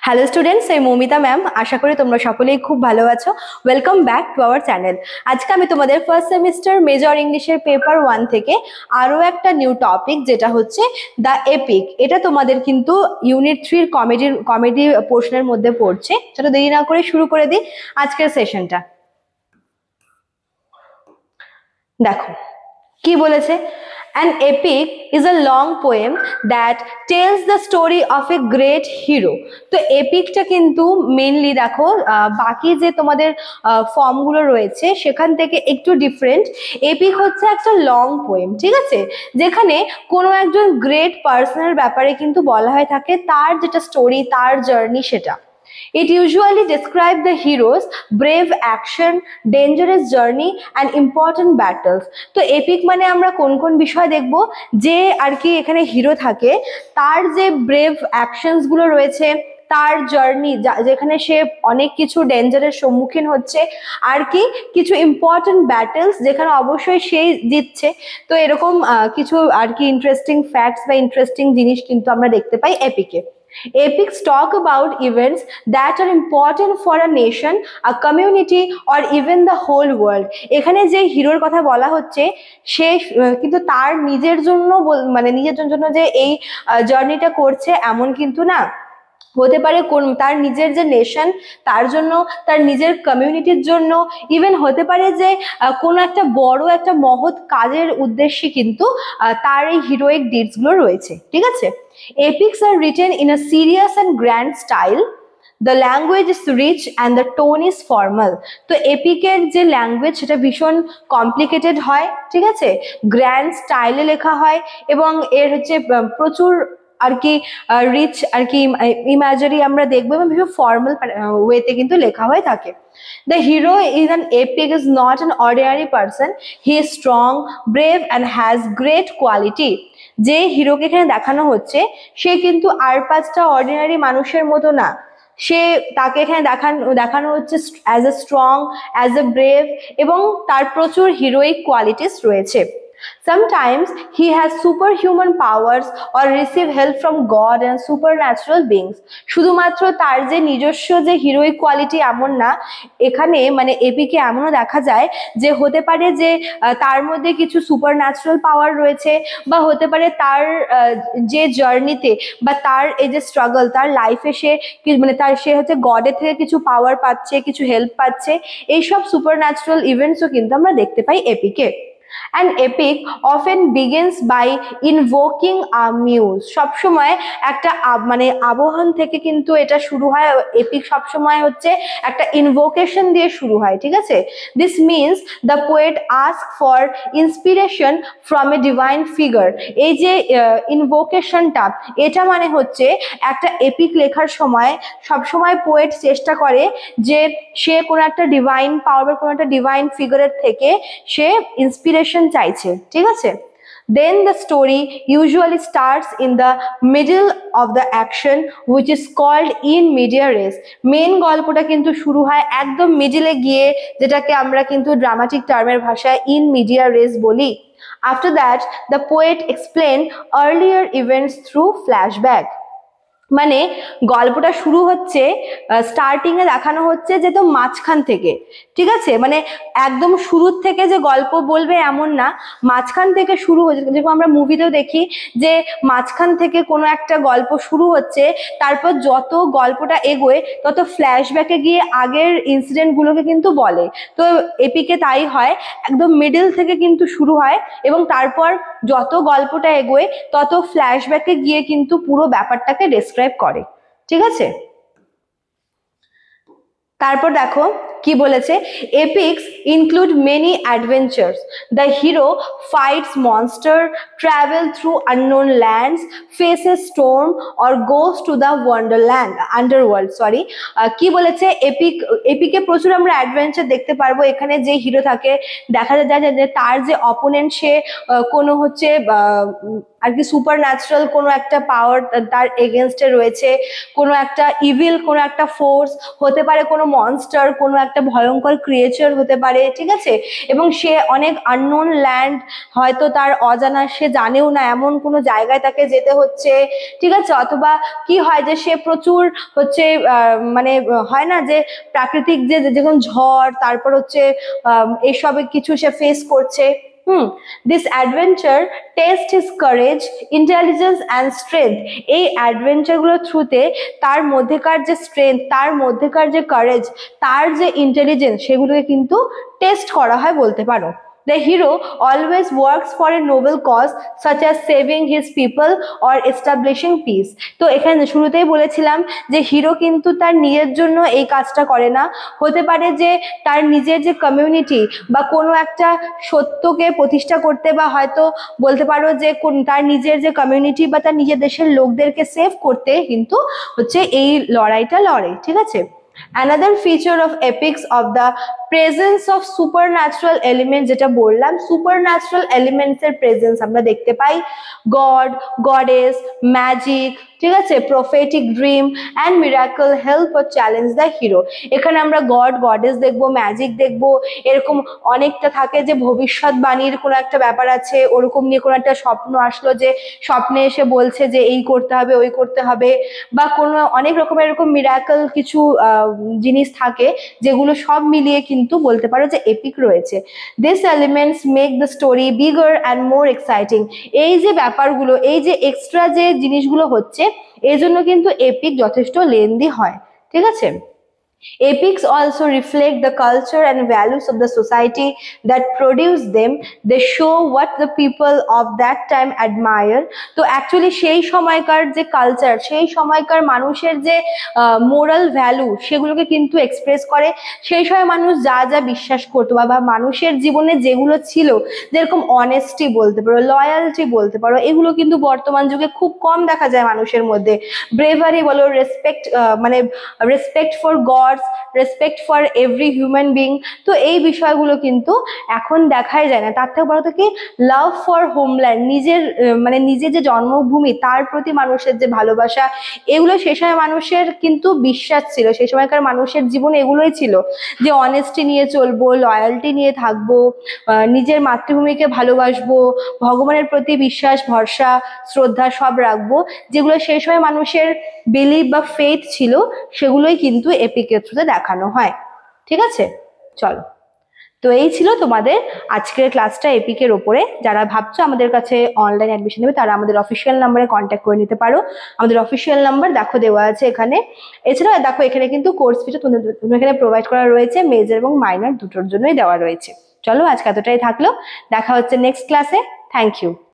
Hello students, আমি Moumita ma'am. আশা করি তোমরা সকলেই খুব ভালো আছো। Welcome back to our channel. আজকে আমি তোমাদের ফার্স্ট সেমিস্টার মেজর ইংলিশের পেপার 1 থেকে আরও একটা নিউ টপিক, যেটা হচ্ছে দ্য এপিক। এটা তোমাদের কিন্তু ইউনিট 3 কমেডি পোর্শনের মধ্যে পড়ছে। চলো দেরি না করে শুরু করে দিই আজকের সেশনটা। দেখো কি বলেছে। An epic is a long poem that tells the story of a great hero. তো এপিকটা কিন্তু মেইনলি দেখো বাকি যে তোমাদের ফর্মগুলো রয়েছে সেখান থেকে একটু ডিফারেন্ট। এপিক হচ্ছে একটা লং পোয়েম, ঠিক আছে, যেখানে কোনো একজন গ্রেট পার্সনের ব্যাপারে কিন্তু বলা হয়ে থাকে, তার যেটা স্টোরি, তার জার্নি সেটা। It usually describes the hero's brave action, dangerous journey and important battles. তো এপিক মানে আমরা কোন কোন বিষয় দেখব, যে আর কি এখানে হিরো থাকে, তার যে ব্রেভ অ্যাকশনস গুলো রয়েছে, তার জার্নি, যেখানে সে অনেক কিছু ডেঞ্জারের সম্মুখীন হচ্ছে, আর কি কিছু ইম্পর্টেন্ট ব্যাটেলস যেখানে অবশ্যই সেই জিতছে। তো এরকম কিছু আর কি ইন্টারেস্টিং ফ্যাক্টস বা ইন্টারেস্টিং জিনিস কিন্তু আমরা দেখতে পাই APK. Epics talk about events that are important for a nation, a community or even the whole world. এখানে যে হিরোর কথা বলা হচ্ছে সে কিন্তু তার নিজের জন্য মানে নিজের জন্য যে এই জার্নিটা করছে এমন কিন্তু না। হতে পারে কোন তার নিজের যে নেশন তার জন্য, তার নিজের কমিউনিটির জন্য, ইভেন হতে পারে যে কোনো একটা বড় একটা মহৎ কাজের উদ্দেশ্যে কিন্তু তার এই হিরোইক ডিডসগুলো রয়েছে, ঠিক আছে। Epics are written in a serious and grand style. The language is rich and the tone is formal. তো এপিকের যে ল্যাঙ্গুয়েজ সেটা ভীষণ কমপ্লিকেটেড হয়, ঠিক আছে, গ্র্যান্ড স্টাইলে লেখা হয় এবং এর হচ্ছে প্রচুর আর কি রিচ আর কি ইমাজারি আমরা দেখবো, এবং ভীষণ ফর্মাল ওয়েতে কিন্তু লেখা হয়ে থাকে। The hero in an epic is not an ordinary person. He is strong, brave and has great quality. যে হিরোকে এখানে দেখানো হচ্ছে সে কিন্তু আর পাঁচটা অর্ডিনারি মানুষের মতো না। তাকে এখানে দেখানো হচ্ছে as a strong, as a brave, এবং তার প্রচুর হিরোইক কোয়ালিটিস রয়েছে। Sometimes he has superhuman powers or receive help from God and supernatural beings. শুধুমাত্র তার যে নিজস্ব যে হিরোইক কোয়ালিটি এমন না, এখানে মানে এপিকে এমনও দেখা যায় যে হতে পারে যে তার মধ্যে কিছু সুপারন্যাচুরাল পাওয়ার রয়েছে, বা হতে পারে তার যে জার্নিতে বা তার এই যে স্ট্রাগল, তার লাইফে সে মানে সে হচ্ছে গডের থেকে কিছু পাওয়ার পাচ্ছে, কিছু হেল্প পাচ্ছে। এইসব সুপারন্যাচুরাল ইভেন্টসও কিন্তু আমরা দেখতে পাই APK. An epic often begins by invoking a muse. সবসময় একটা মানে আবহন থেকে কিন্তু এটা শুরু হয়। এপিক সবসময় হচ্ছে একটা ইনভোকেশন দিয়ে শুরু হয়, ঠিক আছে। This means the poet asks for inspiration from a divine figure. এই যে ইনভোকেশনটা, এটা মানে হচ্ছে একটা এপিক লেখার সময় সবসময় পোয়েট চেষ্টা করে যে সে কোনো একটা ডিভাইন পাওয়ার বা কোনো একটা ডিভাইন ফিগারের থেকে সে ইন্সপিরেশন চাইছে, ঠিক আছে। Then the story usually starts in the middle of the action which is called in media res. Main গল্পটা কিন্তু শুরু হয় একদম মিডিলে গিয়ে, যেটাকে আমরা কিন্তু ড্রামাটিক টার্মের ভাষায় in media res বলি। After that the poet explain earlier events through flashback. মানে গল্পটা শুরু হচ্ছে, স্টার্টিং এ দেখানো হচ্ছে যে তো মাঝখান থেকে, ঠিক আছে, মানে একদম শুরুর থেকে যে গল্প বলবে এমন না, মাঝখান থেকে শুরু হচ্ছে। যেরকম আমরা মুভিতেও দেখি যে মাঝখান থেকে কোনো একটা গল্প শুরু হচ্ছে, তারপর যত গল্পটা এগোয় তত ফ্ল্যাশব্যাকে গিয়ে আগের ইনসিডেন্টগুলোকে কিন্তু বলে। তো এপিকে তাই হয়, একদম মিডল থেকে কিন্তু শুরু হয় এবং তারপর যত গল্পটা এগোয় তত ফ্ল্যাশব্যাকে গিয়ে কিন্তু পুরো ব্যাপারটাকে ডেসক্রাইব করে, ঠিক আছে। তারপর দেখো কি বলেছে। Epics include many adventures. The hero fights monster, travel through unknown lands, faces storm or goes to the wonderland underworld. Sorry, কি বলেছে, এপিকে প্রচুর আমরা অ্যাডভেঞ্চার দেখতে পারবো। এখানে যে হিরো থাকে দেখা যায় যে তার যে অপোনেন্ট সে কোনো হচ্ছে আর কি সুপার ন্যাচারাল কোনো একটা পাওয়ার তার এগেনস্টে রয়েছে, কোনো একটা ইভিল কোনো একটা ফোর্স হতে পারে, কোনো মনস্টার কোনো একটা ভয়ঙ্কর ক্রিয়েচার হতে পারে, ঠিক আছে, এবং সে অনেক আননোন ল্যান্ড, হয়তো তার অজানা, সে জানেও না এমন কোনো জায়গায় তাকে যেতে হচ্ছে, ঠিক আছে, অথবা কি হয় যে সে প্রচুর হচ্ছে মানে হয় না যে প্রাকৃতিক যে যেমন ঝড়, তারপর হচ্ছে এইসবে কিছু সে ফেস করছে। This adventure test his courage, intelligence and strength. এই অ্যাডভেঞ্চারগুলোর থ্রুতে তার মধ্যেকার যে স্ট্রেংথ, তার মধ্যেকার যে কারেজ, তার যে ইন্টেলিজেন্স, সেগুলোকে কিন্তু টেস্ট করা হয় বলতে পারো। The hero always works for a noble cause such as saving his people or establishing peace. তো এখানে শুরুতেই বলেছিলাম যে হিরো কিন্তু তার নিজের জন্য এই কাজটা করে না, হতে পারে যে তার নিজের যে কমিউনিটি বা কোনো একটা সত্যকে প্রতিষ্ঠা করতে, বা হয়তো বলতে পারো যে তার নিজের যে কমিউনিটি বা তার নিজের দেশের লোকদেরকে সেভ করতে কিন্তু হচ্ছে এই লড়াইটা লড়ে, ঠিক আছে। Another feature of epics of the presence of supernatural elements, যেটা বললাম supernatural elements এর প্রেজেন্স আমরা দেখতে পাই, গড, গডেস, ম্যাজিক, ঠিক আছে, prophetic dream and miracle help or challenge the hero. এখানে আমরা গড, গডেস দেখবো, ম্যাজিক দেখবো, এরকম অনেকটা থাকে যে ভবিষ্যৎবাণীর কোনো একটা ব্যাপার আছে, ওরকম নিয়ে কোনো একটা স্বপ্ন আসলো যে স্বপ্নে এসে বলছে যে এই করতে হবে ওই করতে হবে, বা কোনো অনেক রকমের এরকম মিরাকল কিছু জিনিস থাকে যেগুলো সব মিলিয়ে কিন্তু বলতে পারো যে এপিক রয়েছে। This elements make the story bigger and more exciting. এই যে ব্যাপারগুলো, এই যে এক্সট্রা যে জিনিসগুলো হচ্ছে, এই জন্য কিন্তু এপিক যথেষ্ট লেন্দি হয়, ঠিক আছে। Epics also reflect the culture and values of the society that produced them. They show what the people of that time admire. তো অ্যাকচুয়ালি সেই সময়কার যে কালচার, সেই সময়কার মানুষের যে মোরাল ভ্যালু, সেগুলোকে কিন্তু এক্সপ্রেস করে। সেই সময় মানুষ যা যা বিশ্বাস করতো বা মানুষের জীবনে যেগুলো ছিল, যেরকম অনেস্টি বলতে পারো, লয়ালটি বলতে পারো, এগুলো কিন্তু বর্তমান যুগে খুব কম দেখা যায় মানুষের মধ্যে। ব্রেভারি বলো, রেসপেক্ট, মানে respect for gods, respect for every human being, তো এই বিষয়গুলো কিন্তু এখন দেখাই যায় না। তার থেকে বড় থেকে লাভ ফর হোমল্যান্ড, নিজের মানে নিজের যে জন্মভূমি তার প্রতি মানুষের যে ভালোবাসা, এগুলো সে সময় মানুষের কিন্তু বিশ্বাস ছিল, সেই সময়কার মানুষের জীবনে এগুলোই ছিল যে অনেস্টি নিয়ে চলবো, লয়ালটি নিয়ে থাকবো, নিজের মাতৃভূমিকে ভালোবাসবো, ভগবানের প্রতি বিশ্বাস, ভরসা, শ্রদ্ধা সব রাখবো, যেগুলো সেই সময় মানুষের বিলিভ বা ফেথ ছিল, সেগুলোই কিন্তু এপিকের থ্রুতে দেখানো হয়, ঠিক আছে। চলো, তো এই ছিল তোমাদের আজকের ক্লাসটা এপিকের ওপরে। যারা ভাবছো আমাদের কাছে অনলাইন অ্যাডমিশন নেবে, তারা আমাদের অফিসিয়াল নাম্বারে কন্ট্যাক্ট করে নিতে পারো। আমাদের অফিসিয়াল নাম্বার দেখো দেওয়া আছে এখানে। এছাড়া দেখো এখানে কিন্তু কোর্স ফিটা তোমাদের এখানে প্রোভাইড করা রয়েছে, মেজর এবং মাইনর দুটোর জন্যই দেওয়া রয়েছে। চলো, আজকে এতটাই থাকলো, দেখা হচ্ছে নেক্সট ক্লাসে। Thank you.